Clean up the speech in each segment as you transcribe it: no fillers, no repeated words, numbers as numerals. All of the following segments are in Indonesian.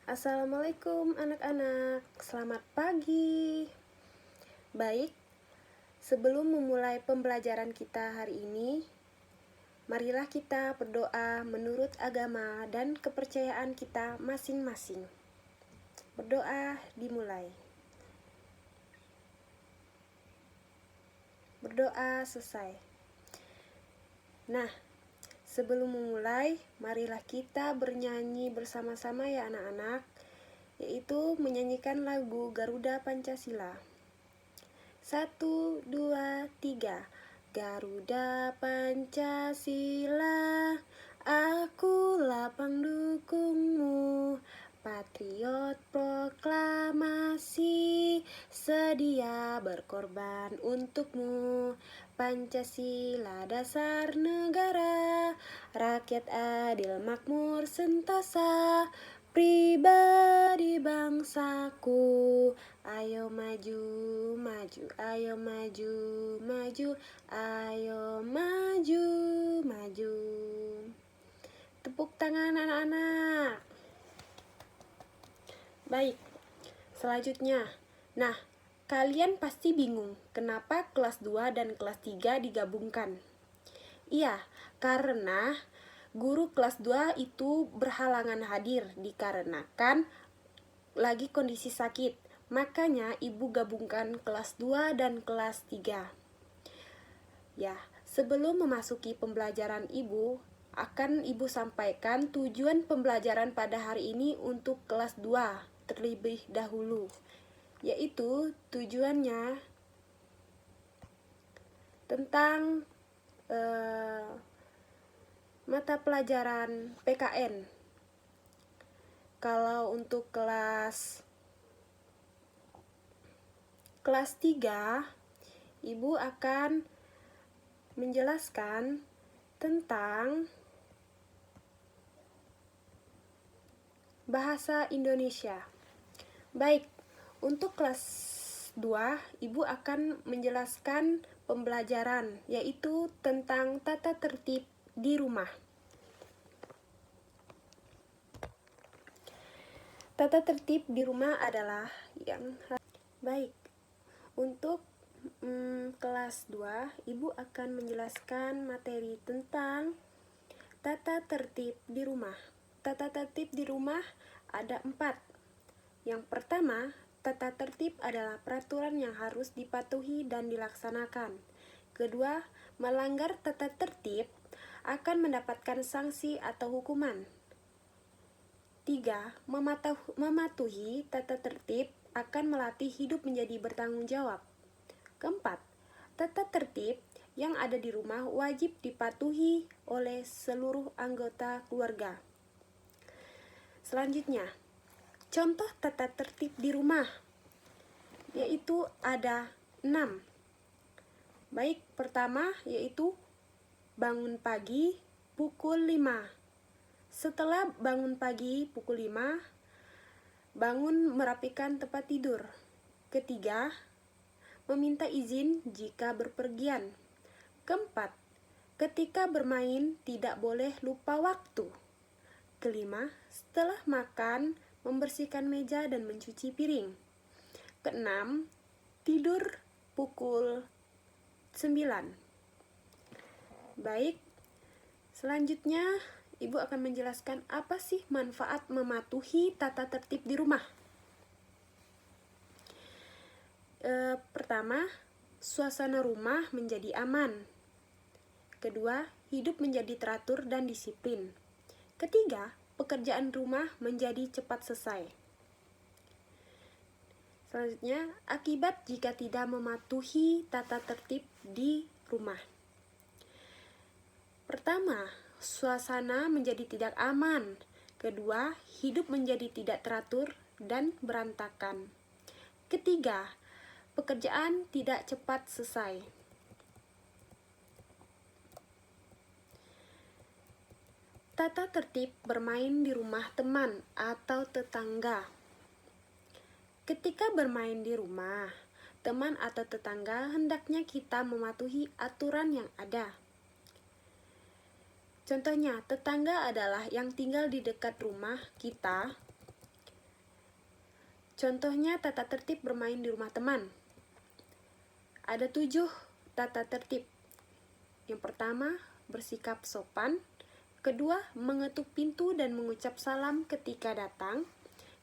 Assalamualaikum anak-anak, selamat pagi. Baik, sebelum memulai pembelajaran kita hari ini, marilah kita berdoa menurut agama dan kepercayaan kita masing-masing. Berdoa dimulai. Berdoa selesai. Nah, sebelum memulai, marilah kita bernyanyi bersama-sama ya anak-anak, yaitu menyanyikan lagu Garuda Pancasila. 1, 2, 3. Garuda Pancasila, aku lapang dukungmu. Patriot proklamasi, sedia berkorban untukmu. Pancasila dasar negara, rakyat adil makmur sentosa, pribadi bangsaku. Ayo maju, maju, ayo maju, maju, ayo maju, maju. Tepuk tangan anak-anak. Baik, selanjutnya. Nah, kalian pasti bingung kenapa kelas 2 dan kelas 3 digabungkan. Iya, karena guru kelas 2 itu berhalangan hadir dikarenakan lagi kondisi sakit. Makanya ibu gabungkan kelas 2 dan kelas 3. Ya, sebelum memasuki pembelajaran ibu, akan ibu sampaikan tujuan pembelajaran pada hari ini untuk kelas 2 terlebih dahulu. Yaitu tujuannya tentang mata pelajaran PKN. Kalau untuk kelas 3, ibu akan menjelaskan tentang bahasa Indonesia. Baik, untuk kelas 2, ibu akan menjelaskan pembelajaran, yaitu tentang tata tertib di rumah. Tata tertib di rumah adalah yang baik. Untuk kelas 2, ibu akan menjelaskan materi tentang tata tertib di rumah. Tata tertib di rumah ada 4. Yang pertama, tata tertib adalah peraturan yang harus dipatuhi dan dilaksanakan. Kedua, melanggar tata tertib akan mendapatkan sanksi atau hukuman. 3. Mematuhi tata tertib akan melatih hidup menjadi bertanggung jawab. Keempat, tata tertib yang ada di rumah wajib dipatuhi oleh seluruh anggota keluarga. Selanjutnya, contoh tata tertib di rumah, yaitu ada 6. Baik, pertama yaitu bangun pagi pukul 5. Setelah bangun pagi pukul 5, bangun merapikan tempat tidur. Ketiga, meminta izin jika berpergian. Keempat, ketika bermain tidak boleh lupa waktu. Kelima, setelah makan membersihkan meja dan mencuci piring. Keenam, tidur pukul 9. Baik, selanjutnya ibu akan menjelaskan apa sih manfaat mematuhi tata tertib di rumah. Pertama, suasana rumah menjadi aman. Kedua, hidup menjadi teratur dan disiplin. Ketiga, pekerjaan rumah menjadi cepat selesai. Selanjutnya, akibat jika tidak mematuhi tata tertib di rumah. Pertama, suasana menjadi tidak aman. Kedua, hidup menjadi tidak teratur dan berantakan. Ketiga, pekerjaan tidak cepat selesai. Tata tertib bermain di rumah teman atau tetangga. Ketika bermain di rumah, teman atau tetangga hendaknya kita mematuhi aturan yang ada. Contohnya, tetangga adalah yang tinggal di dekat rumah kita Contohnya tata tertib bermain di rumah teman. Ada 7 tata tertib. Yang pertama, bersikap sopan. Kedua, mengetuk pintu dan mengucap salam ketika datang.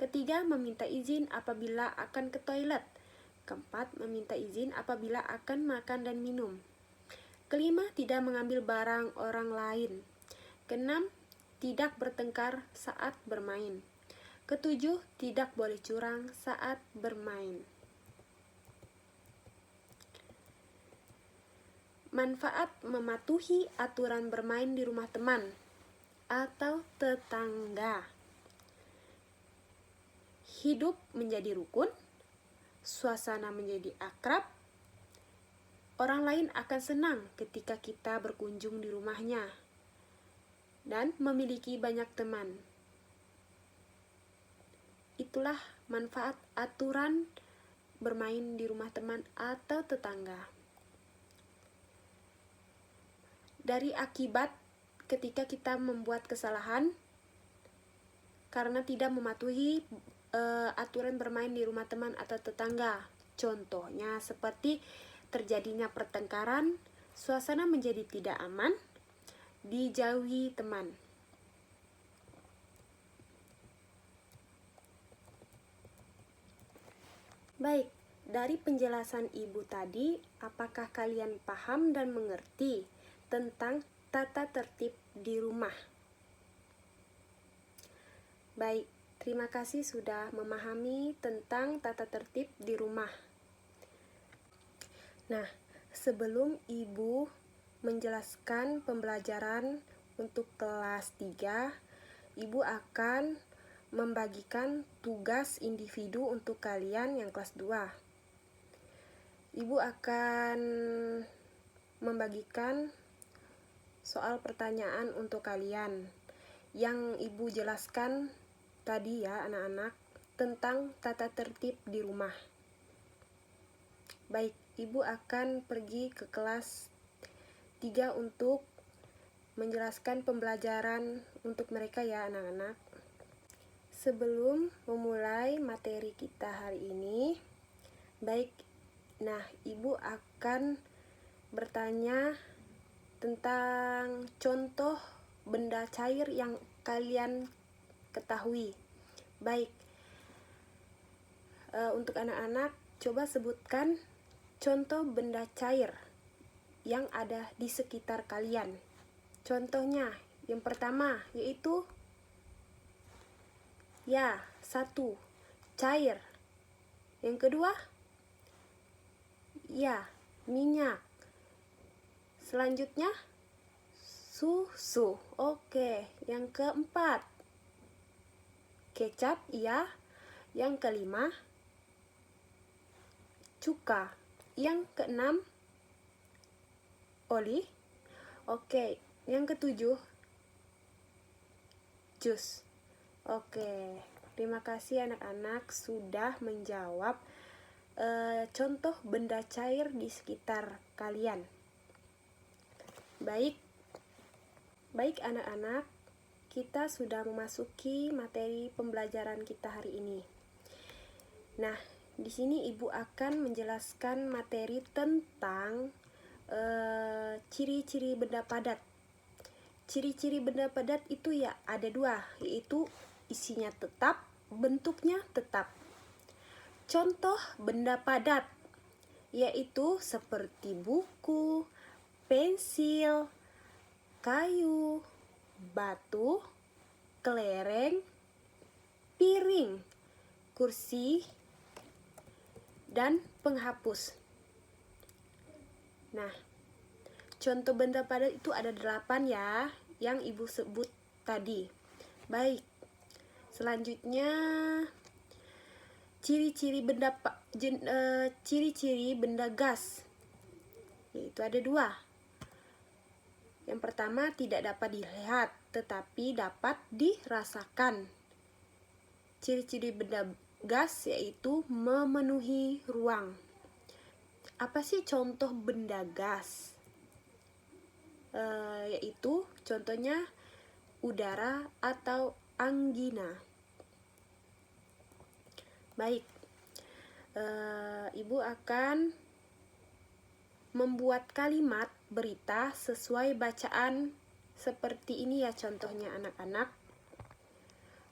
Ketiga, meminta izin apabila akan ke toilet. Keempat, meminta izin apabila akan makan dan minum. Kelima, tidak mengambil barang orang lain. Keenam, tidak bertengkar saat bermain. Ketujuh, tidak boleh curang saat bermain. Manfaat mematuhi aturan bermain di rumah teman atau tetangga. Hidup menjadi rukun, suasana menjadi akrab. Orang lain akan senang ketika kita berkunjung di rumahnya dan memiliki banyak teman. Itulah manfaat aturan bermain di rumah teman atau tetangga. Dari akibat ketika kita membuat kesalahan karena tidak mematuhi aturan bermain di rumah teman atau tetangga. Contohnya seperti terjadinya pertengkaran, suasana menjadi tidak aman, dijauhi teman. Baik, dari penjelasan Ibu tadi, apakah kalian paham dan mengerti tentang tata tertib di rumah? Baik, terima kasih sudah memahami tentang tata tertib di rumah. Nah, sebelum Ibu menjelaskan pembelajaran untuk kelas 3, Ibu akan membagikan tugas individu untuk kalian yang kelas 2. Ibu akan membagikan soal pertanyaan untuk kalian yang Ibu jelaskan tadi ya anak-anak tentang tata tertib di rumah. Baik, Ibu akan pergi ke kelas 3 untuk menjelaskan pembelajaran untuk mereka ya anak-anak. Sebelum memulai materi kita hari ini, baik, Ibu akan bertanya tentang contoh benda cair yang kalian ketahui. Baik, untuk anak-anak, coba sebutkan contoh benda cair yang ada di sekitar kalian. Contohnya, yang pertama yaitu 1. Cair. Yang kedua, minyak. Selanjutnya, susu. Oke, yang keempat, kecap. Yang kelima, cuka. Yang keenam, oli. Oke, yang ketujuh, jus. Oke, terima kasih anak-anak sudah menjawab contoh benda cair di sekitar kalian. Baik anak-anak, kita sudah memasuki materi pembelajaran kita hari ini. Nah, di sini Ibu akan menjelaskan materi tentang ciri-ciri benda padat. Ciri-ciri benda padat itu ada 2, yaitu isinya tetap, bentuknya tetap. Contoh benda padat yaitu seperti buku, pensil, kayu, batu, kelereng, piring, kursi, dan penghapus. Nah, contoh benda padat itu ada 8 ya, yang Ibu sebut tadi. Baik, selanjutnya ciri-ciri benda gas, yaitu ada 2. Yang pertama, tidak dapat dilihat tetapi dapat dirasakan. Ciri-ciri benda gas yaitu memenuhi ruang. Apa sih contoh benda gas? Yaitu contohnya udara atau anggina. Baik, Ibu akan membuat kalimat berita sesuai bacaan seperti ini ya contohnya anak-anak.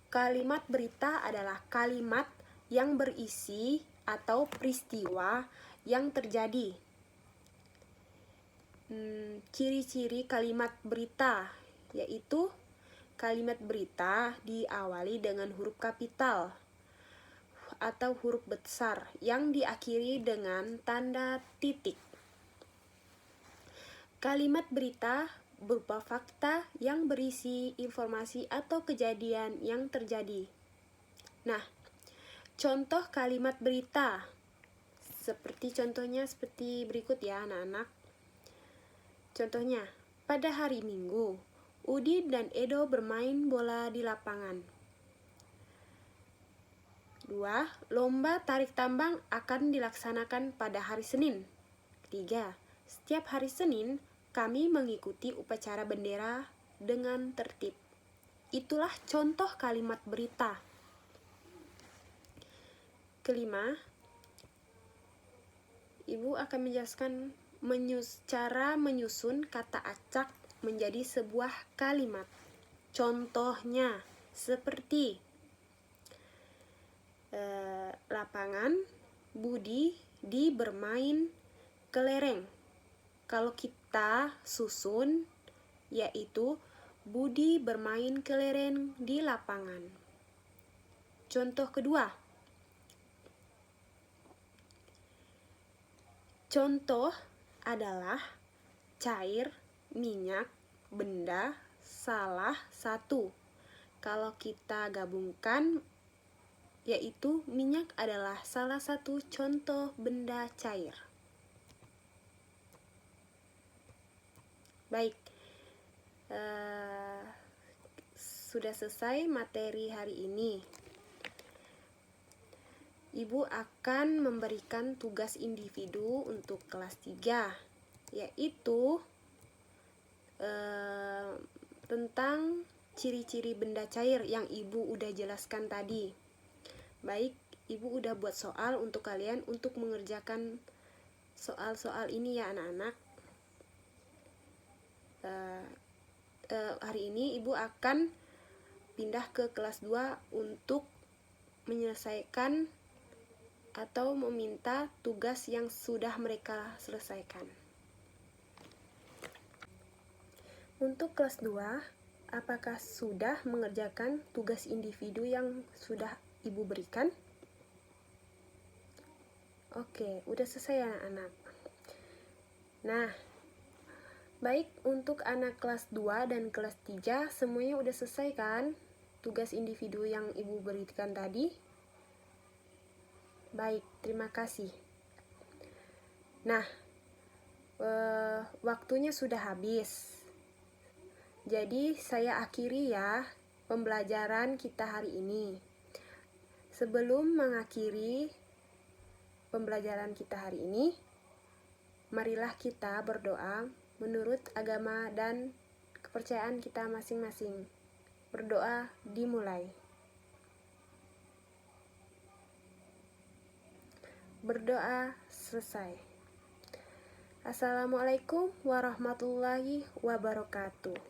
Kalimat berita adalah kalimat yang berisi atau peristiwa yang terjadi. Ciri-ciri kalimat berita yaitu kalimat berita diawali dengan huruf kapital atau huruf besar yang diakhiri dengan tanda titik. Kalimat berita berupa fakta yang berisi informasi atau kejadian yang terjadi. Nah, contoh kalimat berita contohnya seperti berikut ya anak-anak. Contohnya, pada hari Minggu, Udin dan Edo bermain bola di lapangan. 2. Lomba tarik tambang akan dilaksanakan pada hari Senin. 3. Setiap hari Senin, kami mengikuti upacara bendera dengan tertib. Itulah contoh kalimat berita. Kelima, Ibu akan menjelaskan cara menyusun kata acak menjadi sebuah kalimat. Contohnya seperti lapangan, Budi di bermain kelereng. Kalau kita susun yaitu Budi bermain kelereng di lapangan. Contoh kedua. Contoh adalah cair, minyak, benda, salah satu. Kalau kita gabungkan yaitu minyak adalah salah satu contoh benda cair. Baik, sudah selesai materi hari ini. Ibu akan memberikan tugas individu untuk kelas 3, yaitu tentang ciri-ciri benda cair yang Ibu udah jelaskan tadi. Baik, Ibu udah buat soal untuk kalian untuk mengerjakan soal-soal ini ya anak-anak. Hari ini Ibu akan pindah ke kelas 2 untuk menyelesaikan atau meminta tugas yang sudah mereka selesaikan. Untuk kelas 2, apakah sudah mengerjakan tugas individu yang sudah Ibu berikan? Oke, udah selesai ya anak-anak. Nah, baik untuk anak kelas 2 dan kelas 3 semuanya udah selesai kan? Tugas individu yang Ibu berikan tadi? Baik, terima kasih. Nah, waktunya sudah habis. Jadi saya akhiri ya pembelajaran kita hari ini. Sebelum mengakhiri pembelajaran kita hari ini, marilah kita berdoa menurut agama dan kepercayaan kita masing-masing. Berdoa dimulai. Berdoa selesai. Assalamualaikum warahmatullahi wabarakatuh.